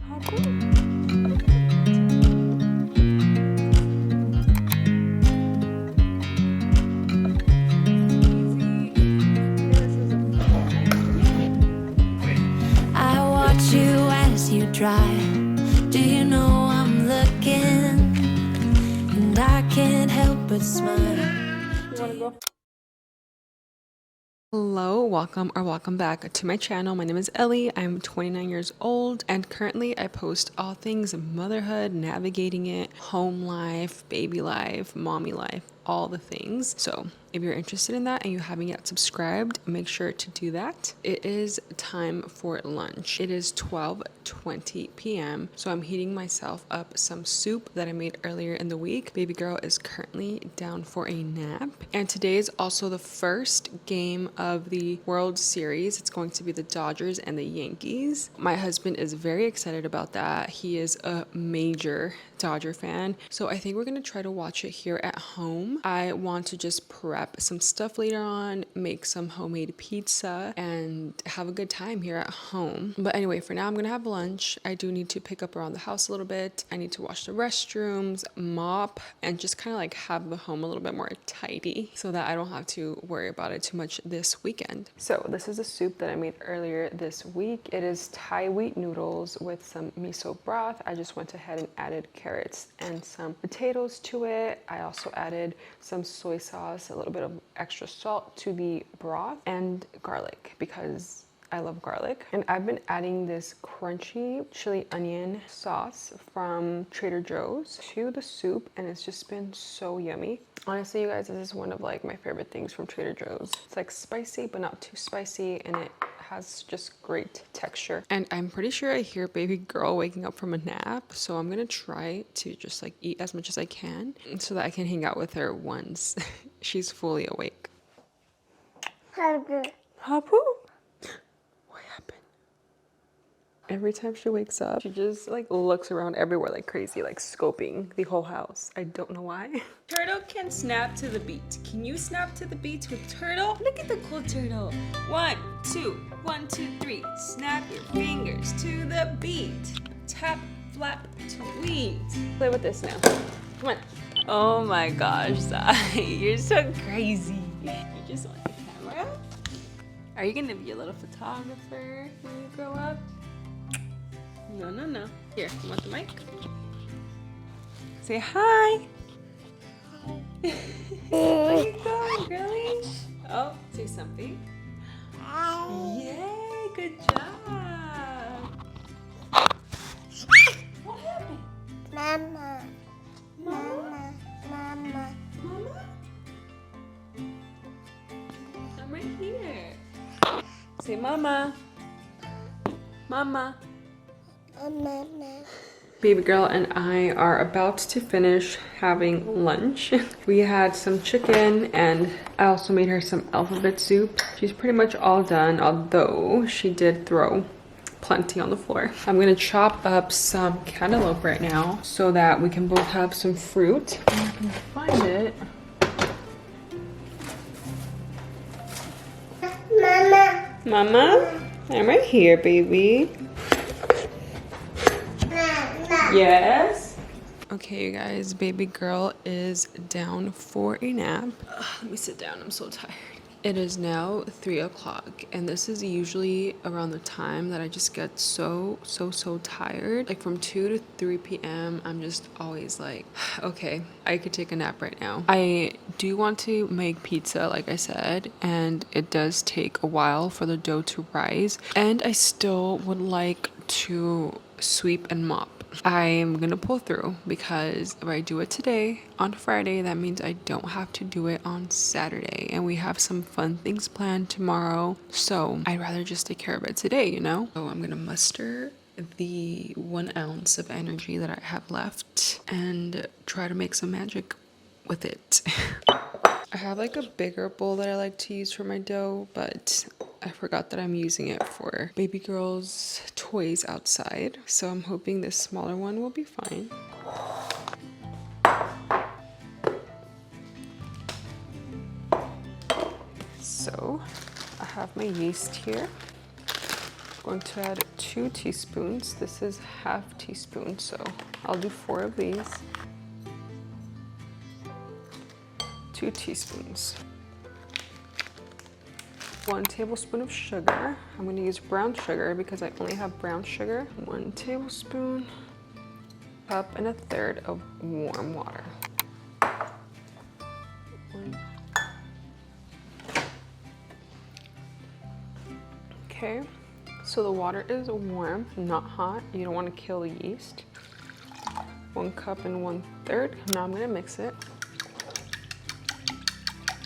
I watch you as you drive. Do you know I'm looking? And I can't help but smile. You wanna go? Hello, welcome back to my channel. My name is Ellie. I'm 29 years old and currently I post all things motherhood, navigating it, home life, baby life, mommy life, all the things. So if you're interested in that and you haven't yet subscribed, make sure to do that. It is time for lunch. It is 12:20 p.m. So I'm heating myself up some soup that I made earlier in the week. Baby girl is currently down for a nap. And today is also the first game of the World Series. It's going to be the Dodgers and the Yankees. My husband is very excited about that. He is a major Dodger fan. So I think we're gonna try to watch it here at home. I want to just prep some stuff later on, make some homemade pizza, and have a good time here at home. But anyway, for now I'm gonna have lunch. I do need to pick up around the house a little bit. I need to wash the restrooms, mop, and just kind of like have the home a little bit more tidy so that I don't have to worry about it too much this weekend. So this is a soup that I made earlier this week. It is Thai wheat noodles with some miso broth. I just went ahead and added carrots and some potatoes to it. I also added some soy sauce, a little bit of extra salt to the broth, and garlic because I love garlic. And I've been adding this crunchy chili onion sauce from Trader Joe's to the soup, and it's just been so yummy. Honestly, you guys, this is one of like my favorite things from Trader Joe's. It's like spicy, but not too spicy, and it has just great texture. And I'm pretty sure I hear baby girl waking up from a nap, so I'm gonna try to just like eat as much as I can so that I can hang out with her once she's fully awake. Hapu? What happened? Every time she wakes up, she just like looks around everywhere like crazy, like scoping the whole house. I don't know why. Turtle can snap to the beat. Can you snap to the beat with turtle? Look at the cool turtle. 1, 2, 1, 2, 3. Snap your fingers to the beat. Tap, flap, tweet. Play with this now. Come on. Oh my gosh, Sai, you're so crazy. You just want the camera? Are you gonna be a little photographer when you grow up? No. Here, you want the mic? Say hi. Where you going, girlie? Oh, say something. Yay, good job. What happened? Mama. Mama? Mama. Mama? I'm right here. Say mama. Mama. Mama. Baby girl and I are about to finish having lunch. We had some chicken and I also made her some alphabet soup. She's pretty much all done, although she did throw plenty on the floor. I'm gonna chop up some cantaloupe right now so that we can both have some fruit. If I can find it. Mama. Mama, I'm right here, baby. Yes. Okay, you guys, baby girl is down for a nap. Let me sit down, I'm so tired. It is now 3 o'clock and this is usually around the time that I just get so tired. Like from 2 to 3 p.m. I'm just always like, okay, I could take a nap right now. I do want to make pizza, like I said, and it does take a while for the dough to rise. And I still would like to sweep and mop. I am gonna pull through because if I do it today on Friday, that means I don't have to do it on Saturday, and we have some fun things planned tomorrow, so I'd rather just take care of it today, you know? So I'm gonna muster the 1 ounce of energy that I have left and try to make some magic with it. I have like a bigger bowl that I like to use for my dough, but I forgot that I'm using it for baby girl's toys outside. So I'm hoping this smaller one will be fine. So I have my yeast here. going to add 2 teaspoons. This is half teaspoon, so I'll do 4 of these. 2 teaspoons. 1 tablespoon of sugar. I'm going to use brown sugar because I only have brown sugar. 1 tablespoon. Cup and 1/3 of warm water. Okay, so the water is warm, not hot. You don't want to kill the yeast. 1 cup and 1/3. Now I'm going to mix it.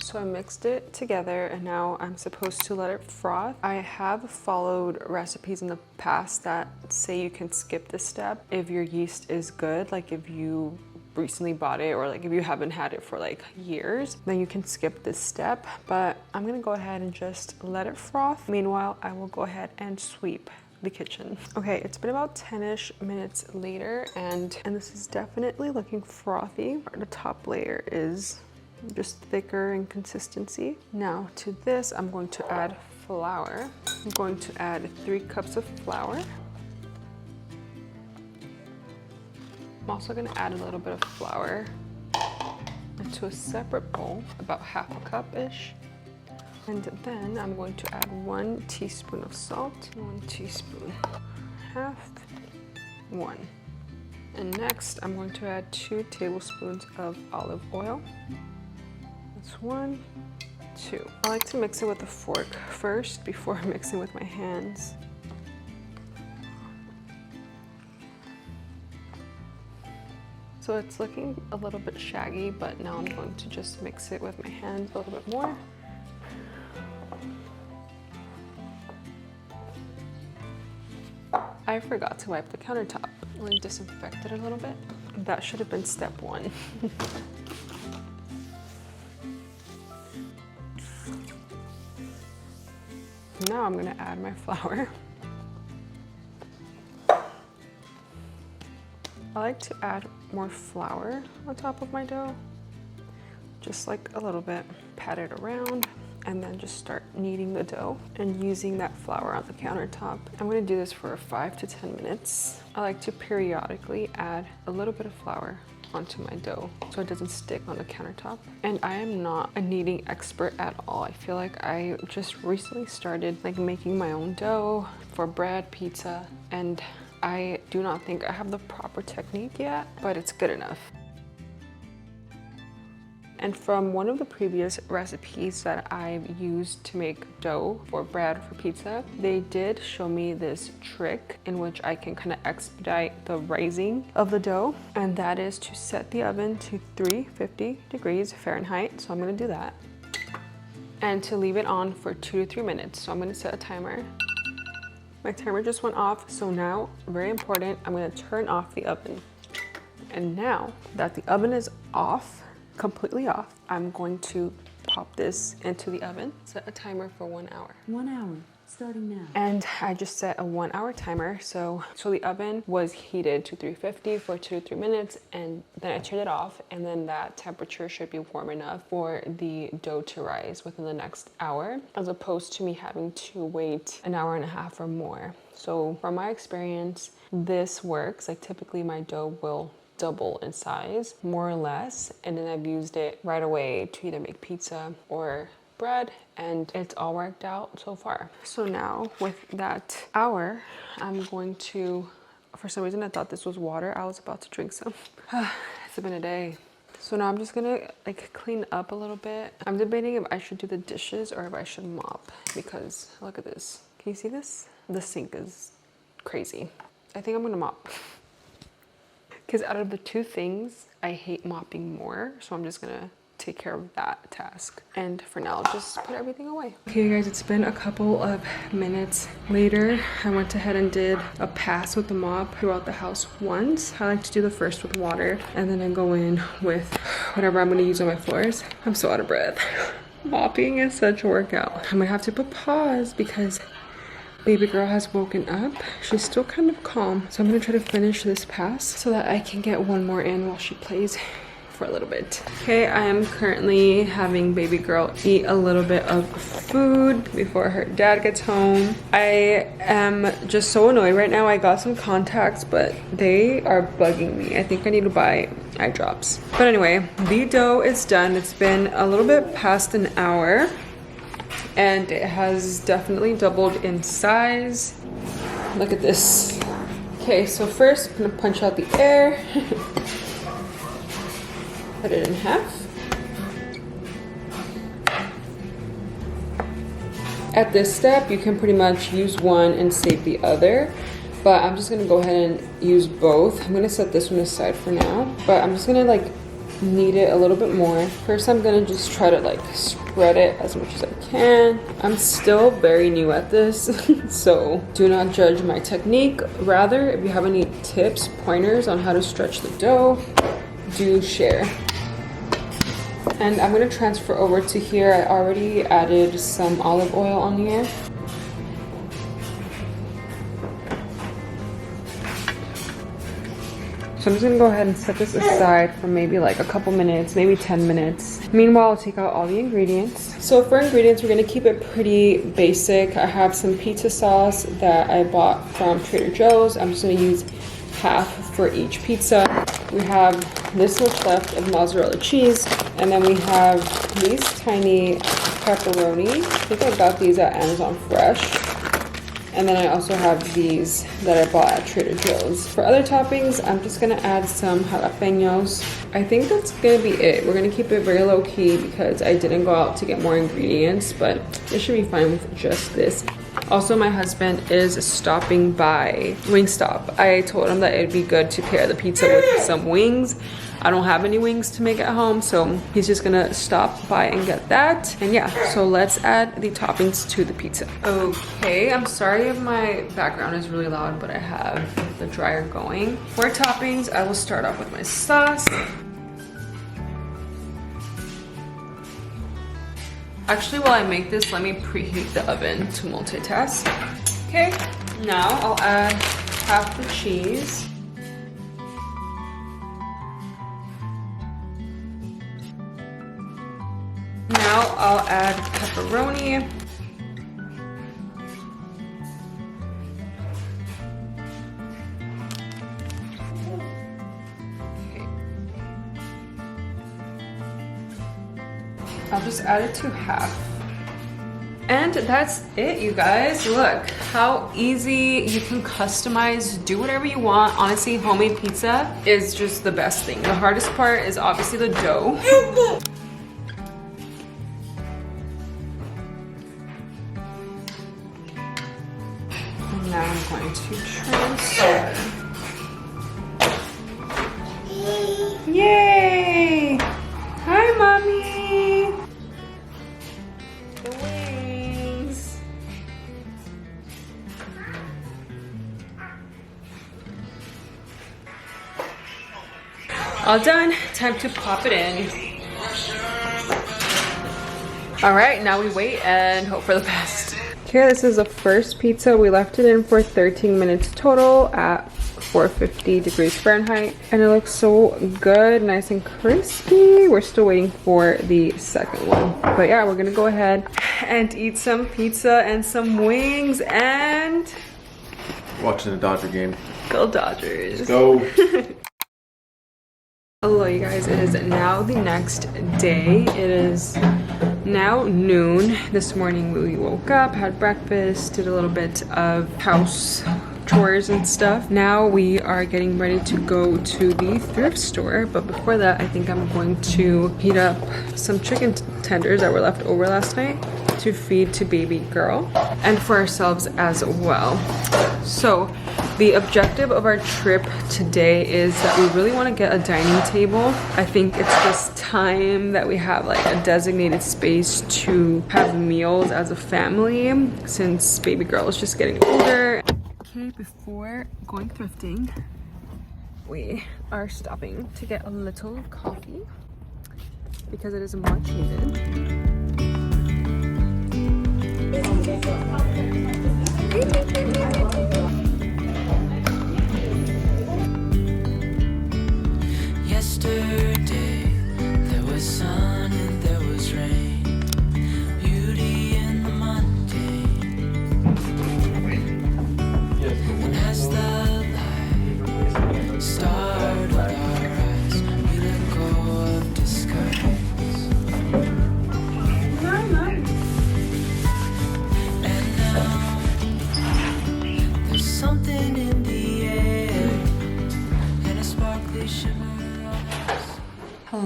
So I mixed it together and now I'm supposed to let it froth. I have followed recipes in the past that say you can skip this step if your yeast is good, like if you recently bought it or like if you haven't had it for like years, then you can skip this step. But I'm gonna go ahead and just let it froth. Meanwhile, I will go ahead and sweep the kitchen. Okay, it's been about 10-ish minutes later and this is definitely looking frothy. The top layer is just thicker in consistency. Now to this, I'm going to add flour. I'm going to add 3 cups of flour. I'm also going to add a little bit of flour into a separate bowl, about half a cup-ish. And then I'm going to add 1 teaspoon of salt, 1 teaspoon, half, 1. And next, I'm going to add 2 tablespoons of olive oil. That's 1, 2. I like to mix it with a fork first before mixing with my hands. So it's looking a little bit shaggy, but now I'm going to just mix it with my hands a little bit more. I forgot to wipe the countertop. Let me disinfect it a little bit. That should have been step 1. Now I'm gonna add my flour. I like to add more flour on top of my dough, just like a little bit. Pat it around and then just start kneading the dough and using that flour on the countertop. I'm gonna do this for 5 to 10 minutes. I like to periodically add a little bit of flour onto my dough so it doesn't stick on the countertop. And I am not a kneading expert at all. I feel like I just recently started like making my own dough for bread, pizza, and I do not think I have the proper technique yet, but it's good enough. And from one of the previous recipes that I've used to make dough for bread for pizza, they did show me this trick in which I can kind of expedite the rising of the dough. And that is to set the oven to 350 degrees Fahrenheit. So I'm gonna do that. And to leave it on for 2 to 3 minutes. So I'm gonna set a timer. My timer just went off. So now, very important, I'm gonna turn off the oven. And now that the oven is off, completely off, I'm going to pop this into the oven. Set a timer for 1 hour. 1 hour, starting now. And I just set a 1 hour timer. So the oven was heated to 350 for 2 to 3 minutes, and then I turned it off, and then that temperature should be warm enough for the dough to rise within the next hour, as opposed to me having to wait an hour and a half or more. So from my experience, this works. Like typically my dough will double in size, more or less, and then I've used it right away to either make pizza or bread, and it's all worked out so far. So now with that hour, I'm going to, for some reason I thought this was water. I was about to drink some. It's been a day. So now I'm just gonna like clean up a little bit. I'm debating if I should do the dishes or if I should mop, because look at this. Can you see this? The sink is crazy. I think I'm gonna mop. Because out of the 2 things, I hate mopping more. So I'm just gonna take care of that task. And for now, I'll just put everything away. Okay guys, it's been a couple of minutes later. I went ahead and did a pass with the mop throughout the house once. I like to do the first with water, and then I go in with whatever I'm gonna use on my floors. I'm so out of breath. Mopping is such a workout. I'm gonna have to put pause because baby girl has woken up. She's still kind of calm. So I'm gonna try to finish this pass so that I can get one more in while she plays for a little bit. Okay, I am currently having baby girl eat a little bit of food before her dad gets home. I am just so annoyed right now. I got some contacts, but they are bugging me. I think I need to buy eye drops. But anyway, the dough is done. It's been a little bit past an hour and it has definitely doubled in size. Look at this. Okay, so first I'm gonna punch out the air. Cut it in half. At this step, you can pretty much use one and save the other, but I'm just gonna go ahead and use both. I'm gonna set this one aside for now, but I'm just gonna like knead it a little bit more. First, I'm gonna just try to like spread it as much as I can. I'm still very new at this, so do not judge my technique. Rather, if you have any tips, pointers on how to stretch the dough, do share. And I'm gonna transfer over to here. I already added some olive oil on here. So I'm just gonna go ahead and set this aside for maybe like a couple minutes, maybe 10 minutes. Meanwhile, I'll take out all the ingredients. So for ingredients, we're gonna keep it pretty basic. I have some pizza sauce that I bought from Trader Joe's. I'm just gonna use half for each pizza. We have this much left of mozzarella cheese, and then we have these tiny pepperoni. I think I got these at Amazon Fresh. And then I also have these that I bought at Trader Joe's. For other toppings, I'm just gonna add some jalapenos. I think that's gonna be it. We're gonna keep it very low key because I didn't go out to get more ingredients, but it should be fine with just this. Also, my husband is stopping by Wingstop. I told him that it'd be good to pair the pizza with some wings. I don't have any wings to make at home, so he's just gonna stop by and get that. And yeah, so let's add the toppings to the pizza. Okay, I'm sorry if my background is really loud, but I have the dryer going. For toppings, I will start off with my sauce. Actually, while I make this, let me preheat the oven to multitask. Okay, now I'll add half the cheese. Now I'll add pepperoni. Okay. I'll just add it to half. And that's it, you guys. Look how easy you can customize, do whatever you want. Honestly, homemade pizza is just the best thing. The hardest part is obviously the dough. Now I'm going to transfer. Yay! Hi, Mommy! The wings. All done. Time to pop it in. All right, now we wait and hope for the best. Okay, this is the first pizza. We left it in for 13 minutes total at 450 degrees Fahrenheit. And it looks so good, nice and crispy. We're still waiting for the second one. But yeah, we're gonna go ahead and eat some pizza and some wings and... Watching the Dodger game. Go Dodgers. Let's go. Hello, you guys. It is now the next day. It is now noon. This morning we woke up, had breakfast, did a little bit of house chores and stuff. Now we are getting ready to go to the thrift store, but before that I think I'm going to heat up some chicken tenders that were left over last night to feed to baby girl and for ourselves as well. So the objective of our trip today is that we really want to get a dining table. I think it's just time that we have like a designated space to have meals as a family since baby girl is just getting older. Okay, before going thrifting, we are stopping to get a little coffee because it is much needed. Yesterday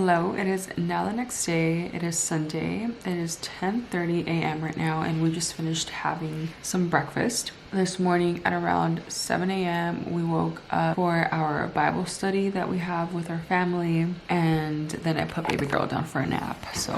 Hello, it is now the next day. It is Sunday. It is 10:30 a.m. right now, and we just finished having some breakfast. This morning at around 7 a.m. we woke up for our Bible study that we have with our family, and then I put baby girl down for a nap. So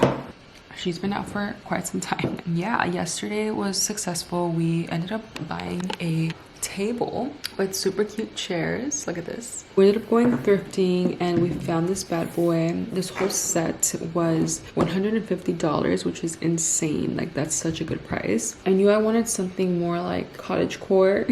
she's been out for quite some time. Yeah, yesterday was successful. We ended up buying a table with super cute chairs. Look at this. We ended up going thrifting and we found this bad boy. This whole set was $150, which is insane. Like, that's such a good price. I knew I wanted something more like cottagecore.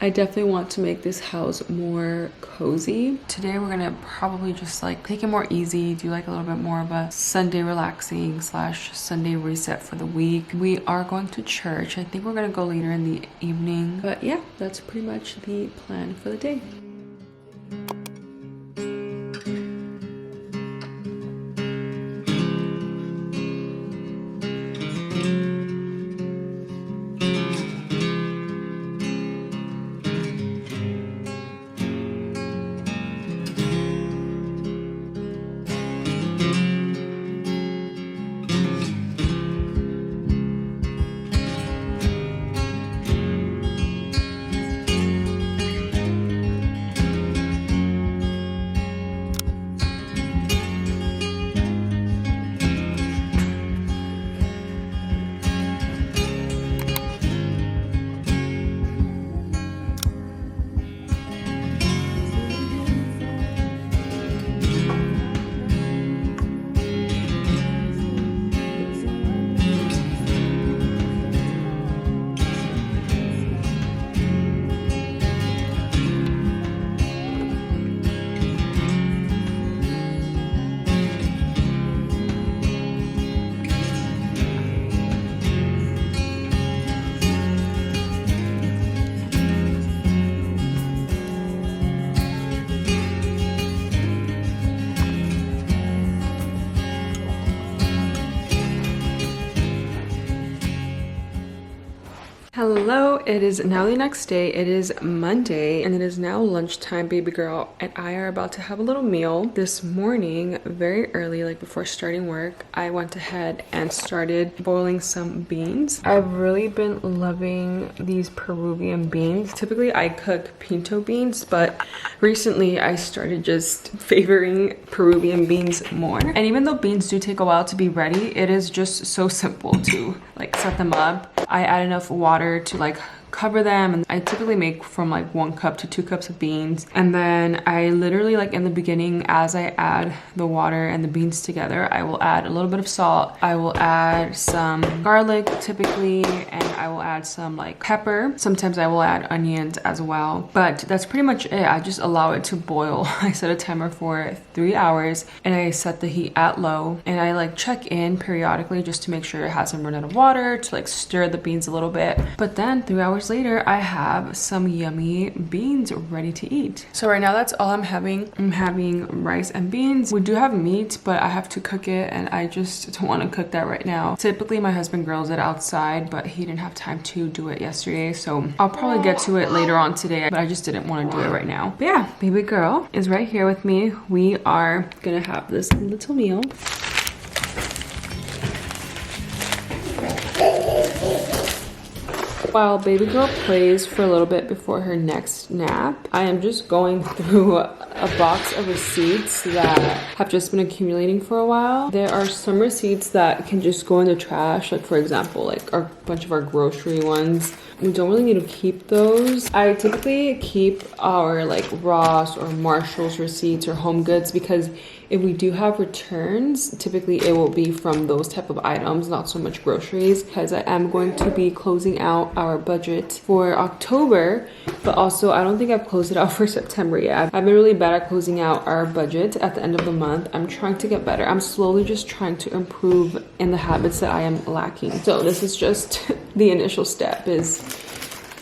I definitely want to make this house more cozy. Today we're gonna probably just like take it more easy, do like a little bit more of a Sunday relaxing / Sunday reset for the week. We are going to church. I think we're gonna go later in the evening, but yeah, that's pretty much the plan for the day. Hello, it is now the next day. It is Monday and it is now lunchtime. Baby girl and I are about to have a little meal. This morning, very early, like before starting work, I went ahead and started boiling some beans. I've really been loving these Peruvian beans. Typically I cook pinto beans, but recently I started just favoring Peruvian beans more. And even though beans do take a while to be ready, it is just so simple to like set them up. I add enough water to like cover them, and I typically make from like 1 cup to 2 cups of beans, and then I literally, like in the beginning, as I add the water and the beans together, I will add a little bit of salt, I will add some garlic typically, and I will add some like pepper. Sometimes I will add onions as well, but that's pretty much it. I just allow it to boil. I set a timer for 3 hours and I set the heat at low, and I like check in periodically just to make sure it hasn't run out of water, to like stir the beans a little bit. But then 3 hours later, I have some yummy beans ready to eat. So right now that's all I'm having. I'm having rice and beans. We do have meat, but I have to cook it and I just don't want to cook that right now. Typically my husband grills it outside, but he didn't have time to do it yesterday, so I'll probably get to it later on today, but I just didn't want to do it right now. But yeah, baby girl is right here with me. We are gonna have this little meal. While baby girl plays for a little bit before her next nap, I am just going through a box of receipts that have just been accumulating for a while. There are some receipts that can just go in the trash, like for example, like a bunch of our grocery ones. We don't really need to keep those. I typically keep our like Ross or Marshall's receipts or Home Goods, because if we do have returns, typically it will be from those type of items, not so much groceries, because I am going to be closing out our budget for October, but also I don't think I've closed it out for September yet. I've been really bad at closing out our budget at the end of the month. I'm trying to get better. I'm slowly just trying to improve in the habits that I am lacking. So this is just the initial step, is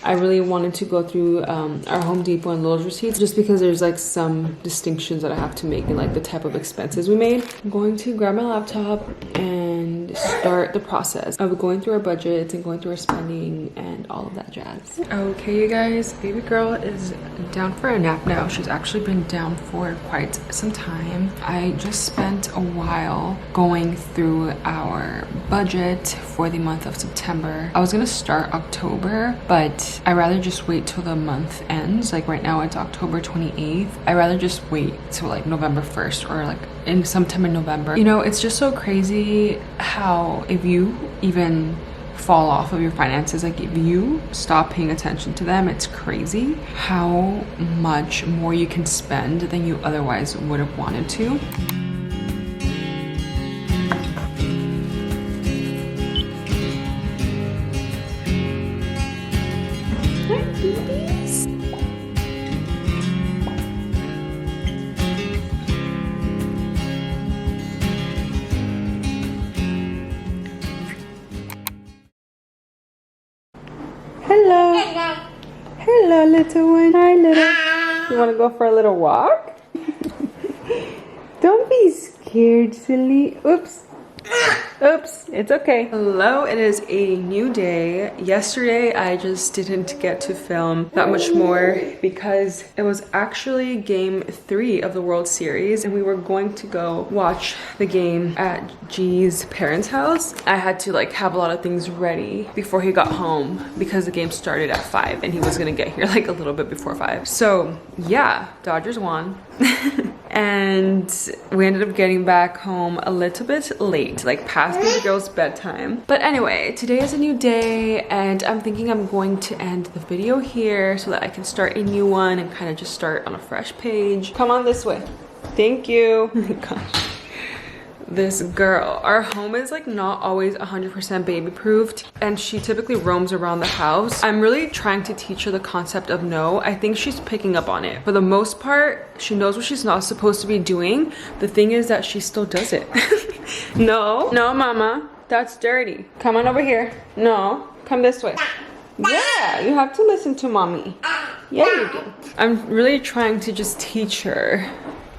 I really wanted to go through our Home Depot and Lowe's receipts just because there's like some distinctions that I have to make in like the type of expenses we made. I'm going to grab my laptop and start the process of going through our budgets and going through our spending and all of that jazz. Okay, you guys, baby girl is down for a nap now. She's actually been down for quite some time. I just spent a while going through our budget for the month of September. I was gonna start October, but I'd rather just wait till the month ends. Like right now it's October 28th. I'd rather just wait till like November 1st or like in sometime in November. You know, it's just so crazy how if you even fall off of your finances, like if you stop paying attention to them, it's crazy how much more you can spend than you otherwise would have wanted to. Hello. Hello, little one. Hi, little. You want to go for a little walk? Don't be scared, silly. Oops. Oops, it's okay. Hello, it is a new day. Yesterday, I just didn't get to film that much more because it was actually game 3 of the World Series and we were going to go watch the game at G's parents' house. I had to like have a lot of things ready before he got home because the game started at 5 and he was gonna get here like a little bit before 5. So yeah, Dodgers won. And we ended up getting back home a little bit late, like past baby girl's bedtime. But anyway, today is a new day and I'm thinking I'm going to end the video here so that I can start a new one and kind of just start on a fresh page. Come on this way. Thank you. Oh my gosh. This girl, our home is like not always 100% baby proofed and she typically roams around the house. I'm really trying to teach her the concept of no. I think she's picking up on it. For the most part, she knows what she's not supposed to be doing. The thing is that she still does it. No, no mama, that's dirty. Come on over here. No, come this way. Yeah, you have to listen to mommy. Yeah, you do. I'm really trying to just teach her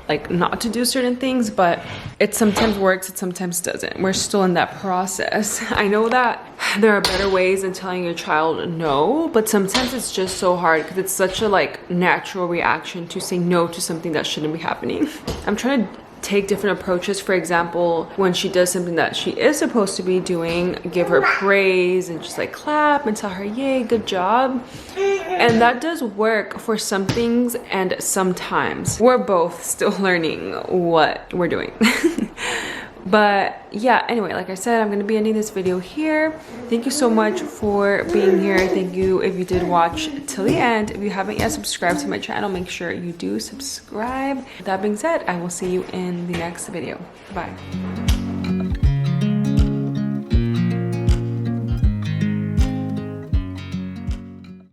like not to do certain things, but it sometimes works, it sometimes doesn't. We're still in that process. I know that there are better ways than telling your child no, but sometimes it's just so hard because it's such a like natural reaction to say no to something that shouldn't be happening. I'm trying to take different approaches. For example, when she does something that she is supposed to be doing, give her praise and just like clap and tell her, yay, good job. And that does work for some things and sometimes. We're both still learning what we're doing. But yeah, anyway, like I said, I'm going to be ending this video here. Thank you so much for being here. Thank you if you did watch till the end. If you haven't yet subscribed to my channel, make sure you do subscribe. That being said, I will see you in the next video. Bye.